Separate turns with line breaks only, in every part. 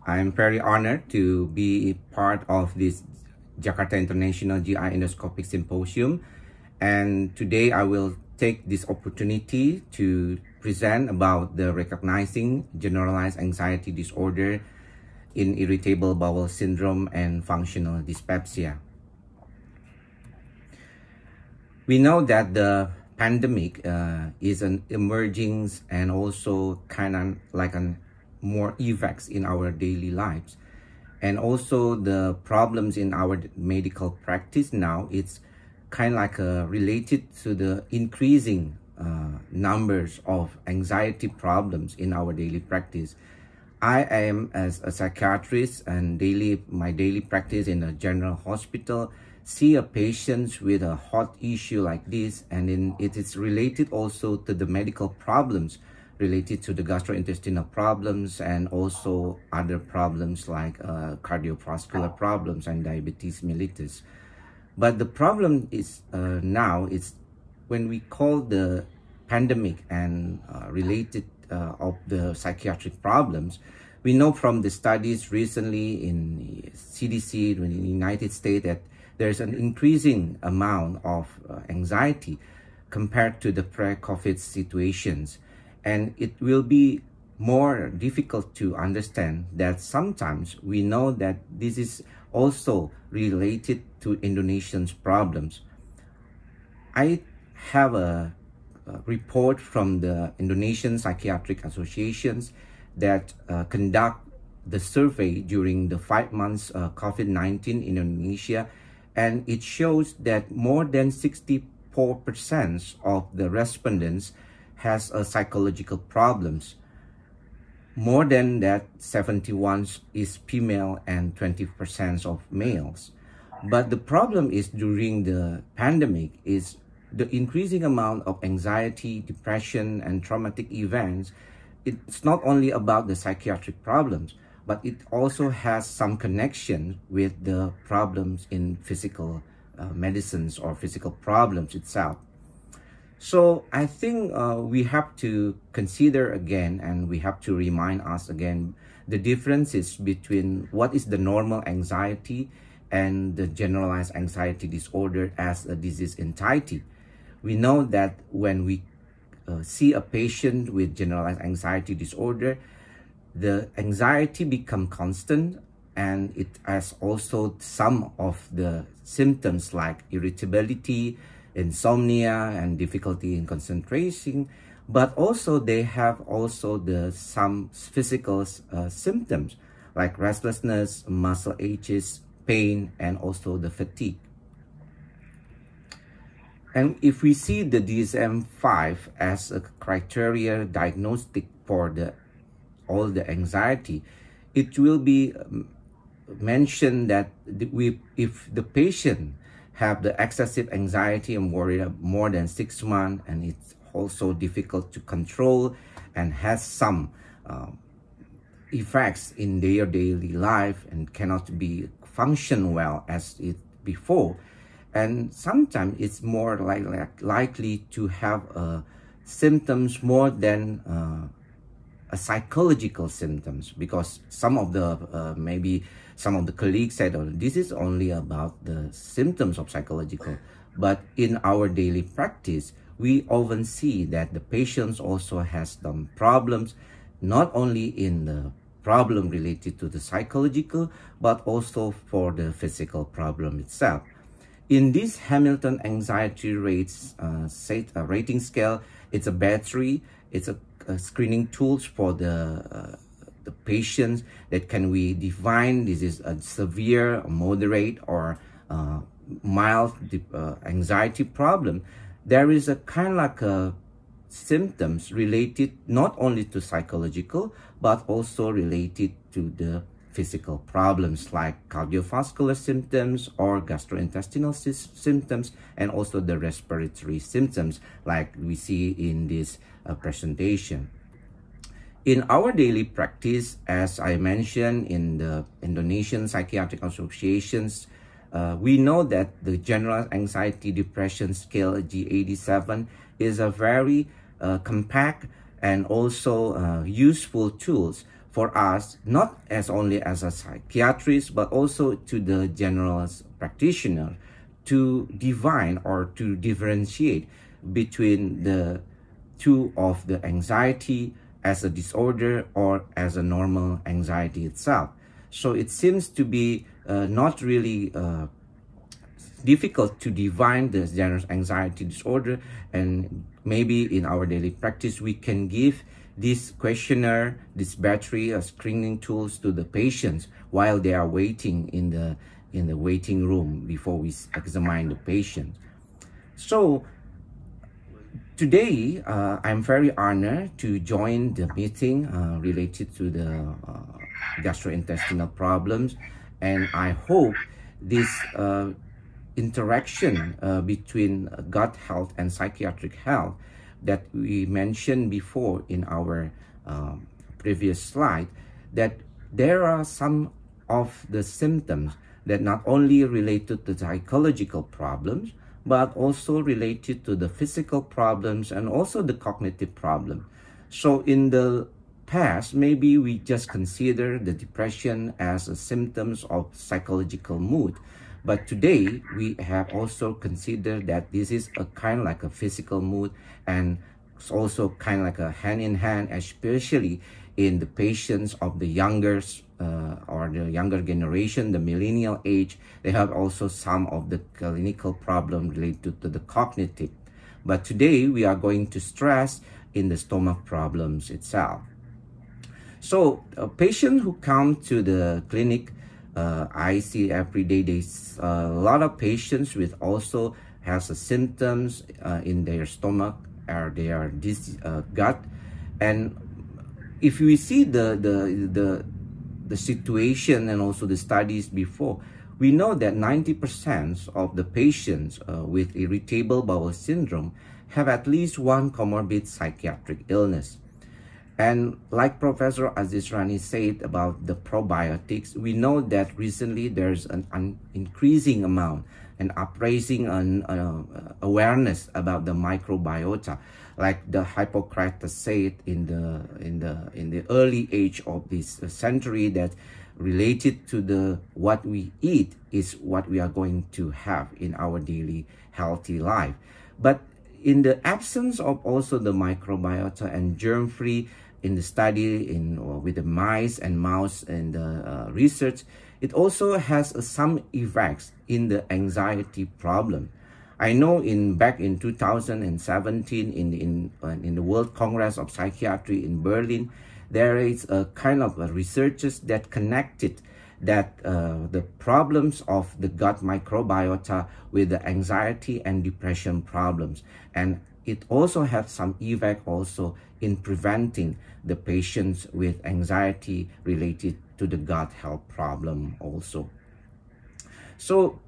I'm very honored to be part of this Jakarta International GI Endoscopic Symposium, and today I will take this opportunity to present about the recognizing generalized anxiety disorder in irritable bowel syndrome and functional dyspepsia. We know that the pandemic is an emerging and also kind of like more effects in our daily lives, and also the problems in our medical practice now, it's kind of like related to the increasing numbers of anxiety problems in our daily practice. I am as a psychiatrist and my daily practice in a general hospital see a patient with a hot issue like this, and then it is related also to the medical problems related to the gastrointestinal problems and also other problems like cardiovascular problems and diabetes mellitus. But the problem is now it's when we call the pandemic and related of the psychiatric problems. We know from the studies recently in CDC in the United States that there's an increasing amount of anxiety compared to the pre-COVID situations. And it will be more difficult to understand that sometimes we know that this is also related to Indonesians' problems. I have a report from the Indonesian Psychiatric Associations that conduct the survey during the 5 months COVID-19 in Indonesia, and it shows that more than 64% of the respondents has psychological problems. More than that, 71% is female and 20% of males. But the problem is during the pandemic is the increasing amount of anxiety, depression, and traumatic events. It's not only about the psychiatric problems, but it also has some connection with the problems in physical medicines or physical problems itself. So I think we have to consider again, and we have to remind us again the differences between what is the normal anxiety and the generalized anxiety disorder as a disease entity. We know that when we see a patient with generalized anxiety disorder, the anxiety become constant, and it has also some of the symptoms like irritability, insomnia, and difficulty in concentration, but also they have also some physical symptoms like restlessness, muscle aches, pain, and also the fatigue. And if we see the DSM-5 as a criteria diagnostic for all the anxiety, it will be mentioned that if the patient have the excessive anxiety and worry more than 6 months, and it's also difficult to control and has some effects in their daily life and cannot be function well as it before. And sometimes it's more likely to have symptoms more than a psychological symptoms, because some of the maybe some of the colleagues said, oh, this is only about the symptoms of psychological. But in our daily practice, we often see that the patients also has some problems, not only in the problem related to the psychological, but also for the physical problem itself. In this Hamilton Anxiety Rates rating scale, it's a battery, it's a screening tools for the patients that can we define this is a severe, moderate, or mild anxiety problem. There is a kind of like a symptoms related not only to psychological but also related to the physical problems like cardiovascular symptoms or gastrointestinal symptoms, and also the respiratory symptoms like we see in this presentation. In our daily practice, as I mentioned in the Indonesian Psychiatric Associations, we know that the Generalized Anxiety Depression Scale G87 is a very compact and also useful tools for us, not as only as a psychiatrist, but also to the generalist practitioner, to divine or to differentiate between the two of the anxiety as a disorder or as a normal anxiety itself. So it seems to be not really difficult to define the generalized anxiety disorder, and maybe in our daily practice we can give this questionnaire, this battery of screening tools to the patients while they are waiting in the waiting room before we examine the patient. So today I'm very honored to join the meeting related to the gastrointestinal problems, and I hope this interaction between gut health and psychiatric health that we mentioned before in our previous slide, that there are some of the symptoms that not only related to psychological problems, but also related to the physical problems and also the cognitive problem. So in the past, maybe we just consider the depression as a symptoms of psychological mood. But today, we have also considered that this is a kind of like a physical mood, and it's also kind of like a hand-in-hand, especially in the patients of the younger or the younger generation, the millennial age. They have also some of the clinical problem related to the cognitive. But today, we are going to stress in the stomach problems itself. So a patient who come to the clinic, I see every day there's a lot of patients with also has symptoms in their stomach or their gut. And if we see the situation and also the studies before, we know that 90% of the patients with irritable bowel syndrome have at least one comorbid psychiatric illness. And like Professor Aziz Rani said about the probiotics, we know that recently there's an increasing amount and upraising awareness about the microbiota, like the Hippocrates said in the early age of this century, that related to the what we eat is what we are going to have in our daily healthy life. But in the absence of also the microbiota and germ-free in the study with the mice and mouse and the research, it also has some effects in the anxiety problem. I know back in 2017 in the World Congress of Psychiatry in Berlin, there is a kind of researchers that connected that the problems of the gut microbiota with the anxiety and depression problems, and it also has some effect also in preventing the patients with anxiety related to the gut health problem also. So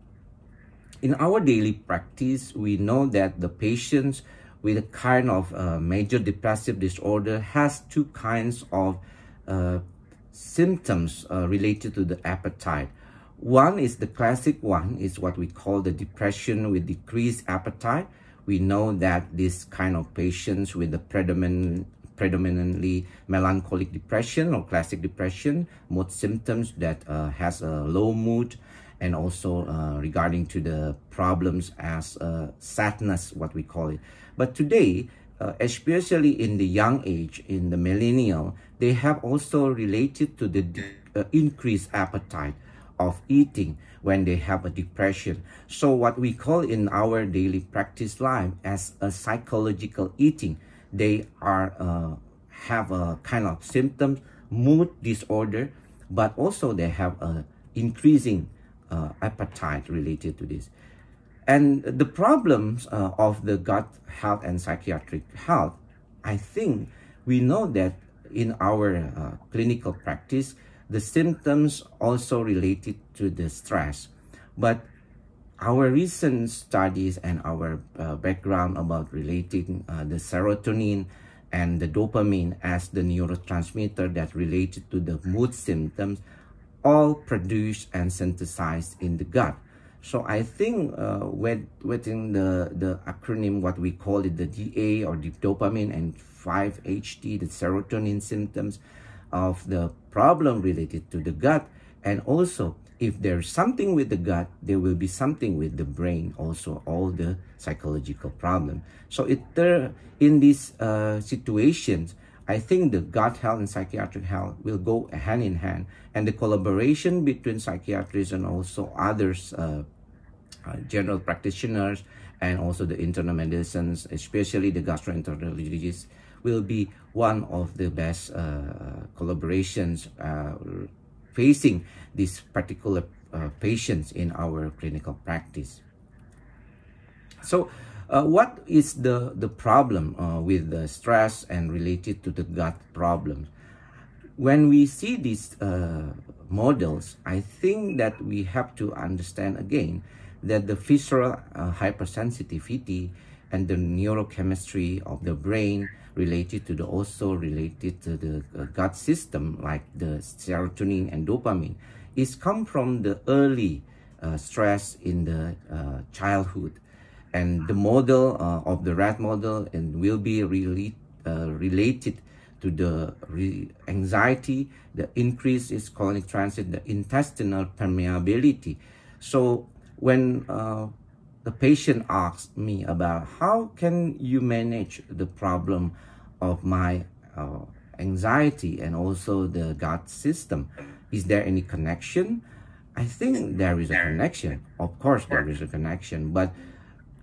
in our daily practice, we know that the patients with a kind of major depressive disorder has two kinds of symptoms related to the appetite. One is the classic one, is what we call the depression with decreased appetite. We know that this kind of patients with the predominantly melancholic depression or classic depression, mood symptoms that has a low mood, and also regarding to the problems as sadness, what we call it. But today, especially in the young age, in the millennial, they have also related to the increased appetite of eating when they have a depression. So what we call in our daily practice life as a psychological eating, they are have a kind of symptom, mood disorder, but also they have a increasing appetite related to this. And the problems of the gut health and psychiatric health, I think we know that in our clinical practice, the symptoms also related to the stress. But our recent studies and our background about relating the serotonin and the dopamine as the neurotransmitter that related to the mood symptoms, all produced and synthesized in the gut. So I think within the acronym, what we call it, the DA or the dopamine and 5-HT, the serotonin symptoms, of the problem related to the gut, and also if there's something with the gut, there will be something with the brain, also all the psychological problem. So in these situations, I think the gut health and psychiatric health will go hand in hand, and the collaboration between psychiatrists and also others, general practitioners, and also the internal medicines, especially the gastroenterologists, will be one of the best collaborations facing these particular patients in our clinical practice. So what is the problem with the stress and related to the gut problems? When we see these models, I think that we have to understand again that the visceral hypersensitivity and the neurochemistry of the brain related to the gut system, like the serotonin and dopamine, is come from the early stress in the childhood. And the model of the rat model and will be really related to the anxiety, the increase is colonic transit, the intestinal permeability. So when the patient asks me about how can you manage the problem of my anxiety and also the gut system, is there any connection? I think there is a connection. Of course, there is a connection, but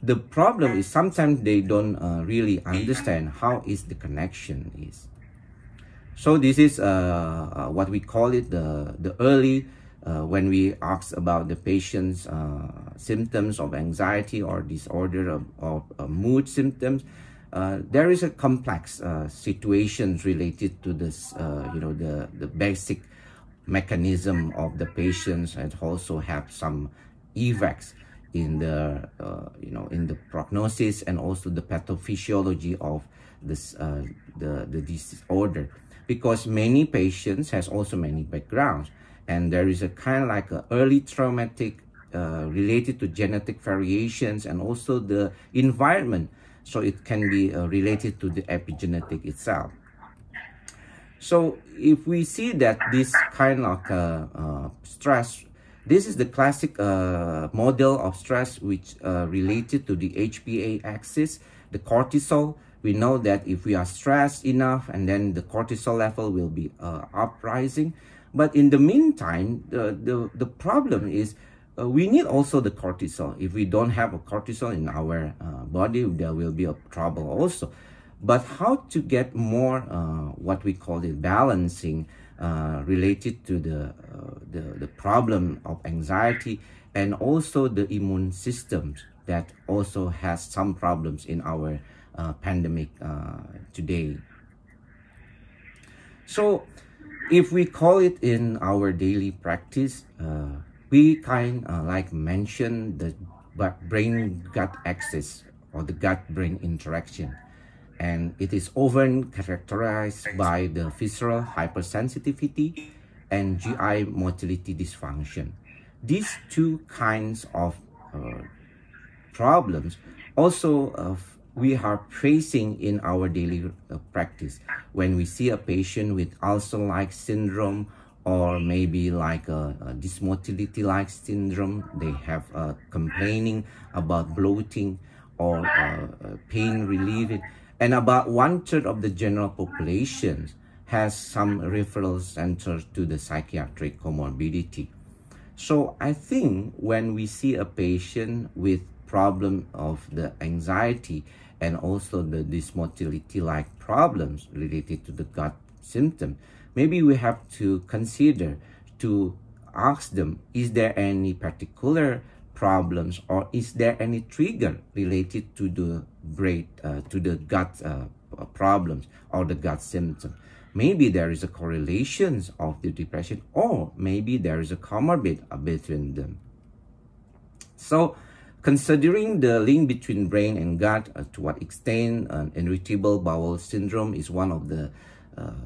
the problem is sometimes they don't really understand how is the connection is. So this is what we call it the early when we ask about the patient's symptoms of anxiety or disorder of mood symptoms. There is a complex situations related to this, the basic mechanism of the patients, and also have some effects in the in the prognosis and also the pathophysiology of this the disorder, because many patients has also many backgrounds, and there is a kind of like a early traumatic related to genetic variations and also the environment, so it can be related to the epigenetic itself. So if we see that this kind of stress, this is the classic model of stress which related to the HPA axis, the cortisol. We know that if we are stressed enough, and then the cortisol level will be uprising. But in the meantime, the problem is we need also the cortisol. If we don't have a cortisol in our body, there will be a trouble also. But how to get more what we call it balancing related to the problem of anxiety, and also the immune systems that also has some problems in our pandemic today. So if we call it in our daily practice, we kind like mention the brain-gut axis or the gut-brain interaction. And it is often characterized by the visceral hypersensitivity and GI motility dysfunction. These two kinds of problems also we are facing in our daily practice. When we see a patient with ulcer-like syndrome, or maybe like a dysmotility-like syndrome, they have complaining about bloating or pain relieving. And about 1/3 of the general population has some referral centers to the psychiatric comorbidity. So I think when we see a patient with problem of the anxiety and also the dysmotility-like problems related to the gut symptom, maybe we have to consider to ask them, is there any particular problems, or is there any trigger related to the brain, to the gut problems or the gut symptom? Maybe there is a correlation of the depression, or maybe there is a comorbid between them. So considering the link between brain and gut, to what extent irritable bowel syndrome is one of the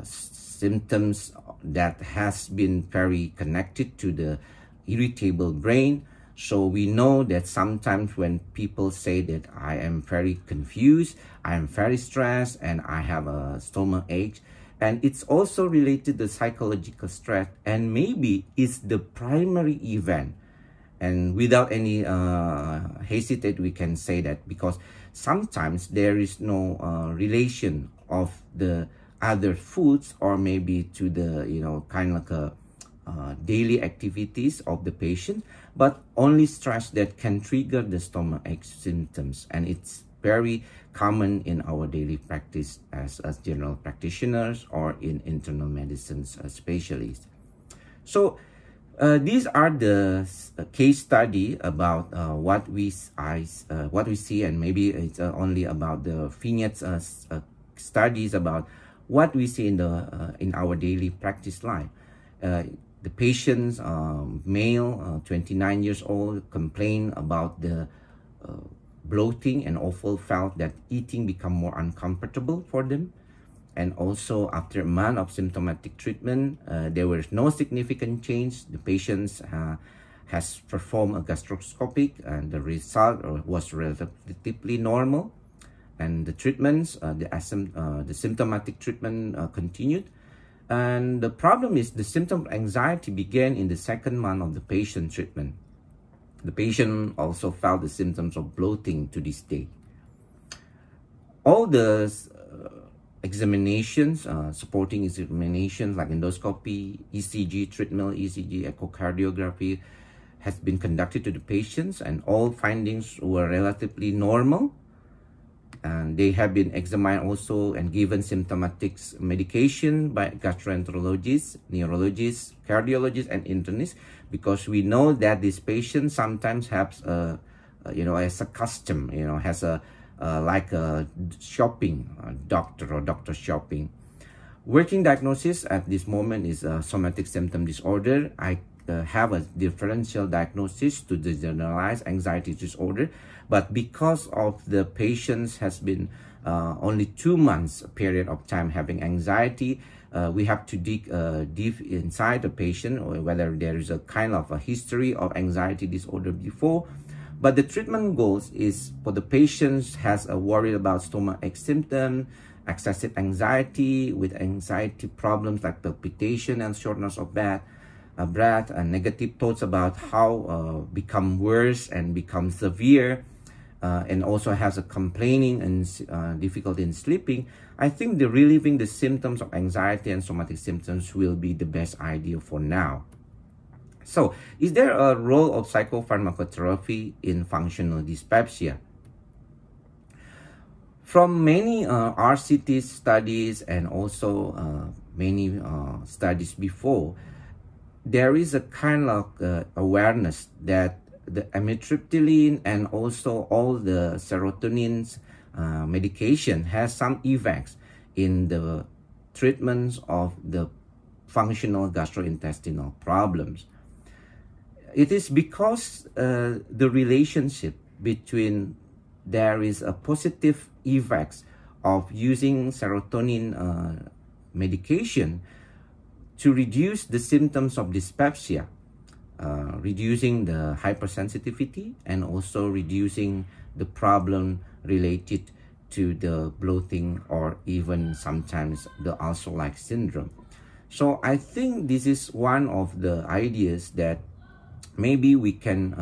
symptoms that has been very connected to the irritable brain. So we know that sometimes when people say that I am very confused, I am very stressed, and I have a stomach ache, And it's also related to psychological stress, and maybe it's the primary event. And without any hesitate, we can say that, because sometimes there is no relation of the other foods, or maybe to the, kind of like a daily activities of the patient, but only stress that can trigger the stomachache symptoms. And it's very common in our daily practice as general practitioners or in internal medicine specialists. So these are the case study about what we see, and maybe it's only about the vignettes studies about what we see in our daily practice life. The patients, male, 29 years old, complain about the bloating, and also felt that eating become more uncomfortable for them. And also after a month of symptomatic treatment, there was no significant change. The patients has performed a gastroscopic, and the result was relatively normal. And the treatments, the symptomatic treatment continued. And the problem is the symptom of anxiety began in the second month of the patient treatment. The patient also felt the symptoms of bloating to this day. All the examinations, supporting examinations like endoscopy, ECG, treadmill ECG, echocardiography has been conducted to the patients, and all findings were relatively normal. And they have been examined also and given symptomatic medication by gastroenterologists, neurologists, cardiologists, and internists, because we know that these patients sometimes have, as a custom, has a like a shopping doctor or doctor shopping. Working diagnosis at this moment is a somatic symptom disorder. I have a differential diagnosis to the generalized anxiety disorder, but because of the patients has been only 2 months period of time having anxiety, we have to dig deep inside the patient, or whether there is a kind of a history of anxiety disorder before. But the treatment goals is for the patients has a worry about stomachache symptom, excessive anxiety with anxiety problems like palpitation and shortness of breath, and negative thoughts about how become worse and become severe, and also has a complaining and difficulty in sleeping. I think the relieving the symptoms of anxiety and somatic symptoms will be the best idea for now. So, is there a role of psychopharmacotherapy in functional dyspepsia? From many RCT studies and also many studies before, there is a kind of awareness that the amitriptyline and also all the serotonin medication has some effects in the treatments of the functional gastrointestinal problems. It is because the relationship between there is a positive effects of using serotonin medication to reduce the symptoms of dyspepsia, reducing the hypersensitivity, and also reducing the problem related to the bloating, or even sometimes the ulcer-like syndrome. So I think this is one of the ideas that maybe we can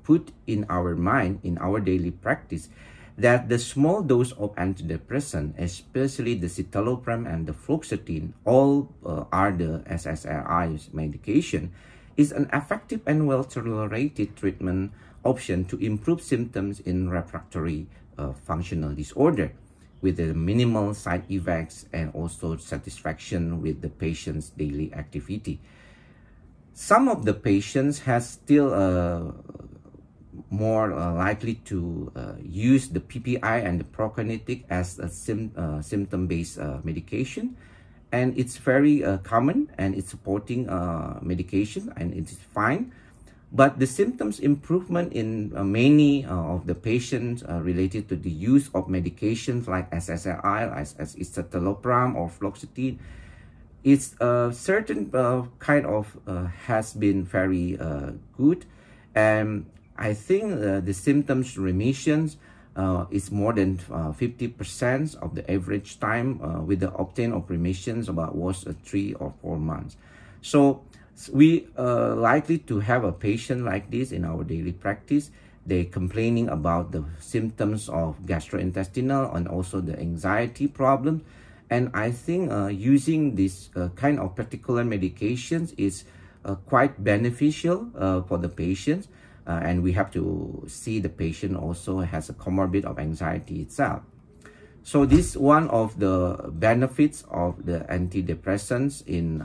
put in our mind, in our daily practice, that the small dose of antidepressant, especially the citalopram and the fluoxetine, all are the SSRI medication, is an effective and well-tolerated treatment option to improve symptoms in refractory functional disorder, with the minimal side effects and also satisfaction with the patient's daily activity. Some of the patients has still more likely to use the PPI and the prokinetic as a symptom-based medication, and it's very common, and it's supporting medication, and it's fine. But the symptoms improvement in many of the patients related to the use of medications like SSRI, as citalopram or fluoxetine, it's a certain kind of has been very good, and I think the symptoms remissions is more than 50% of the average time with the obtain of remissions about was 3 or 4 months. So we are likely to have a patient like this in our daily practice. They complaining about the symptoms of gastrointestinal and also the anxiety problem. And I think using this kind of particular medications is quite beneficial for the patients. And we have to see the patient also has a comorbid of anxiety itself. So this is one of the benefits of the antidepressants in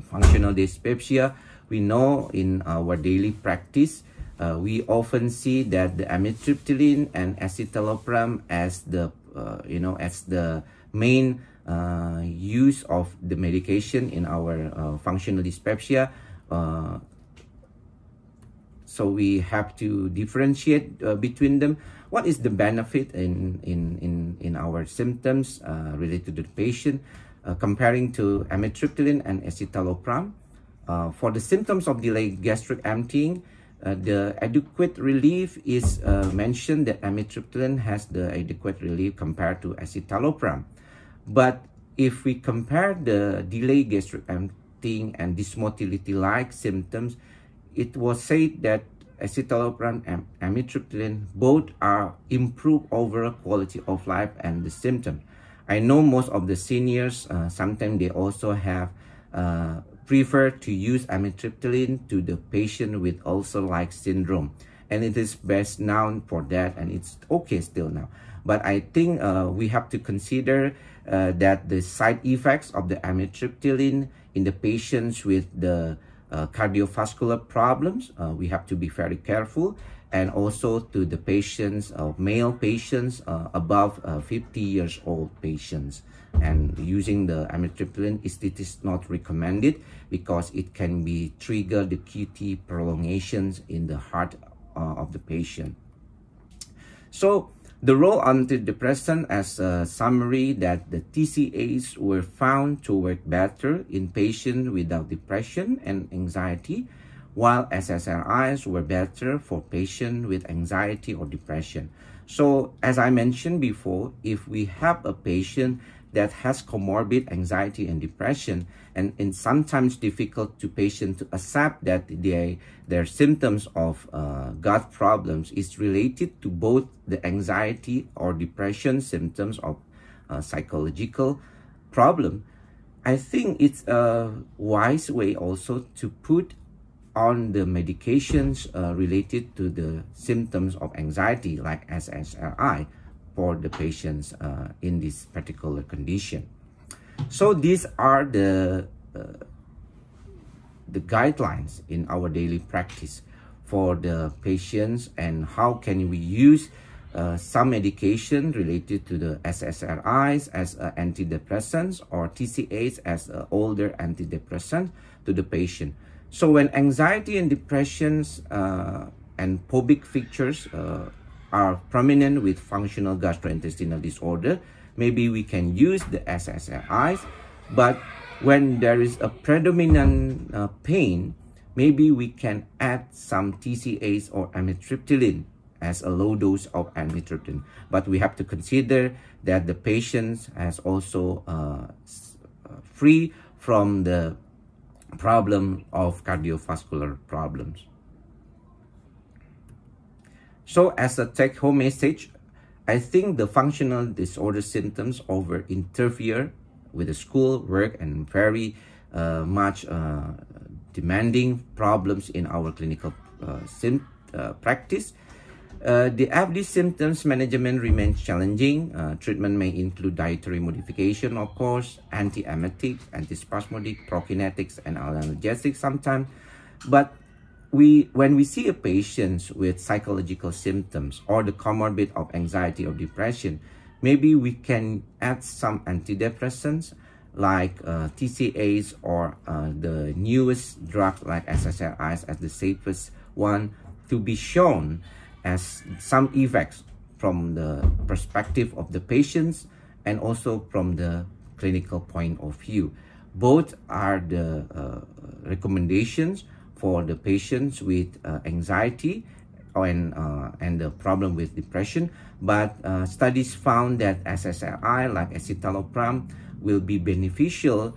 functional dyspepsia. We know in our daily practice, we often see that the amitriptyline and escitalopram as the main use of the medication in our functional dyspepsia. So we have to differentiate between them. What is the benefit in our symptoms related to the patient comparing to amitriptyline and escitalopram? For the symptoms of delayed gastric emptying, the adequate relief is mentioned that amitriptyline has the adequate relief compared to escitalopram. But if we compare the delayed gastric emptying and dysmotility-like symptoms, it was said that escitalopram and amitriptyline both are improved overall quality of life and the symptom. I know most of the seniors, sometimes they also have prefer to use amitriptyline to the patient with ulcer-like syndrome. And it is best known for that, and it's okay still now. But I think we have to consider that the side effects of the amitriptyline in the patients with the cardiovascular problems, we have to be very careful, and also to the patients, male patients above 50 years old patients. And using the amitriptyline, it is not recommended because it can be trigger the QT prolongations in the heart of the patient. So the role of antidepressant, as a summary, that the TCAs were found to work better in patients without depression and anxiety, while SSRIs were better for patients with anxiety or depression. So as I mentioned before, if we have a patient that has comorbid anxiety and depression, and sometimes difficult to patient to accept that their symptoms of gut problems is related to both the anxiety or depression symptoms of psychological problem, I think it's a wise way also to put on the medications related to the symptoms of anxiety like SSRI for the patients in this particular condition. So these are the guidelines in our daily practice for the patients, and how can we use some medication related to the SSRIs as antidepressants or TCAs as older antidepressants to the patient. So when anxiety and depressions and phobic features are prominent with functional gastrointestinal disorder, maybe we can use the SSRIs. But when there is a predominant pain, maybe we can add some TCAs or amitriptyline as a low dose of amitriptyline. But we have to consider that the patient has also free from the problem of cardiovascular problems. So as a take-home message, I think the functional disorder symptoms over interfere with the school, work, and very much demanding problems in our clinical practice. The FD symptoms management remains challenging. Treatment may include dietary modification, of course, anti-emetics, antispasmodic, prokinetics, and analgesics sometimes. But when we see a patient with psychological symptoms or the comorbid of anxiety or depression, maybe we can add some antidepressants like TCAs or the newest drug like SSRIs as the safest one to be shown as some effects from the perspective of the patients and also from the clinical point of view. Both are the recommendations for the patients with anxiety and the problem with depression. But studies found that SSRI like escitalopram will be beneficial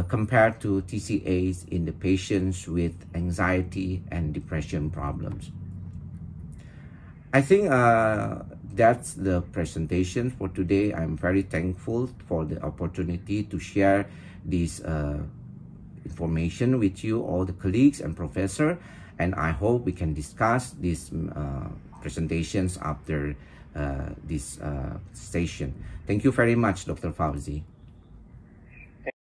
compared to TCAs in the patients with anxiety and depression problems. I think that's the presentation for today. I'm very thankful for the opportunity to share this information with you, all the colleagues and professor, and I hope we can discuss these presentations after this session. Thank you very much, Dr. Fauzi.